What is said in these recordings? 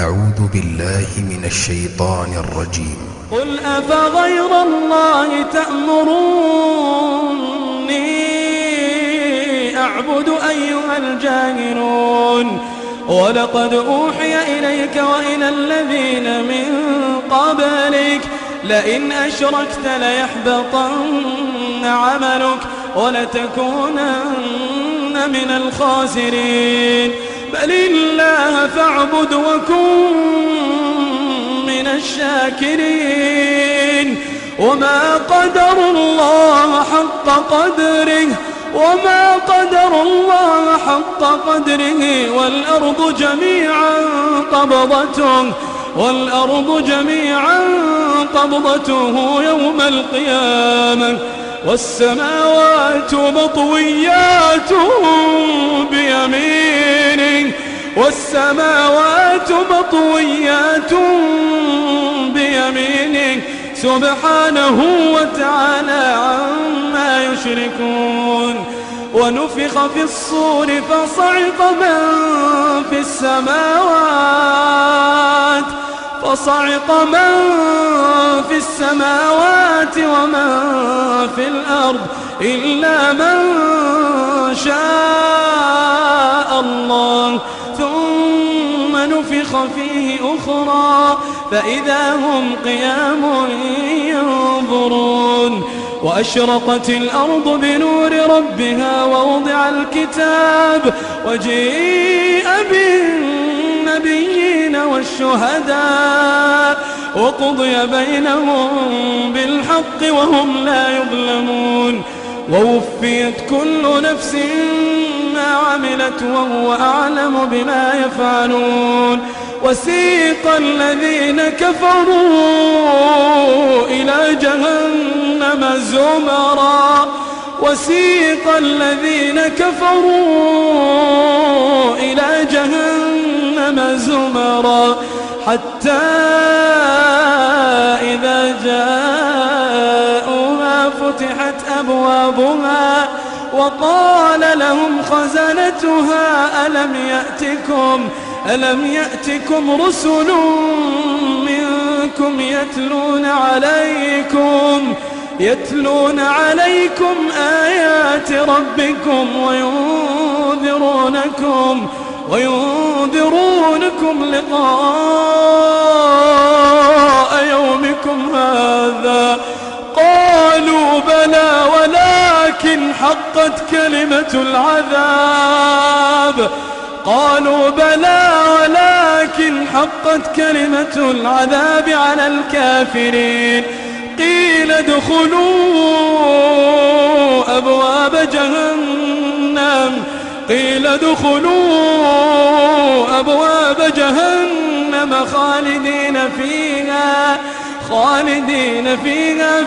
أعوذ بالله من الشيطان الرجيم. قل أفغير الله تأمروني أعبد أيها الجاهلون ولقد أوحي إليك وإلى الذين من قبلك لئن أشركت ليحبطن عملك ولتكونن من الخاسرين بل الله فاعبد وكن من الشاكرين وما قدروا الله حق قدره والأرض جميعا قبضته يوم القيامة والسماوات مطويات بيمينه سبحانه وتعالى عما يشركون ونفخ في الصور فصعق من في السماوات ومن في الأرض إلا من شاء الله ثم نفخ فيه أخرى فإذا هم قيام ينظرون وأشرقت الأرض بنور ربها ووضع الكتاب وجيء بالنبيين والشهداء وقضي بينهم بالحق وهم لا يظلمون ووفيت كل نفس ما عملت وهو أعلم بما يفعلون وسيق الذين كفروا إلى جهنم زمرا حتى إذا جاءوها فتحت أبوابها وقال لهم خزنتها ألم يأتكم رسل منكم يتلون عليكم آيات ربكم وينذرونكم لقاء يومكم هذا قالوا بلى ولكن حقت كلمة العذاب على الكافرين قيل ادخلوا أبواب جهنم خالدين فيها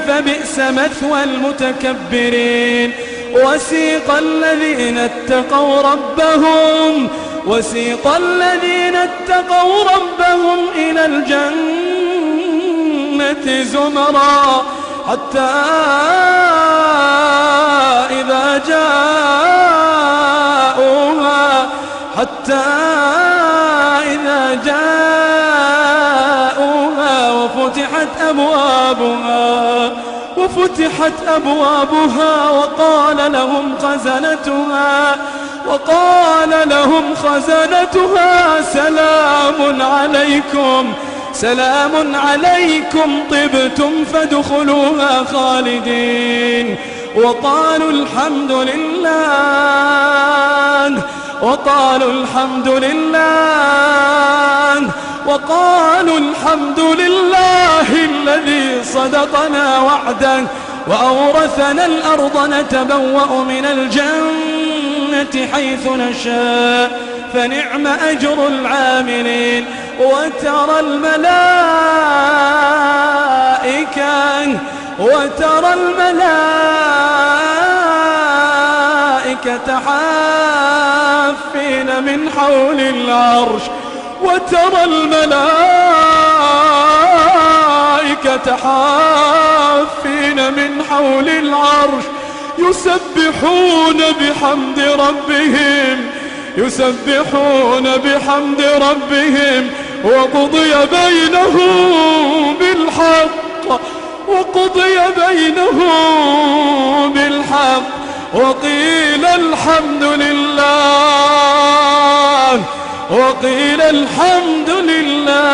فبئس مثوى المتكبرين وسيق الذين اتقوا ربهم إلى الجنة زمرا حتى إذا جاءوها وفتحت أبوابها وقال لهم خزنتها سلام عليكم طبتم فادخلوها خالدين وقالوا الحمد لله الذي صدقنا وعده وأورثنا الأرض نتبوأ من الجنة حيث نشاء فنعم أجر العاملين وترى الملائكة حافين من حول العرش يسبحون بحمد ربهم وقضي بينهم بالحق وقضي بينهم بالحق وقيل الحمد لله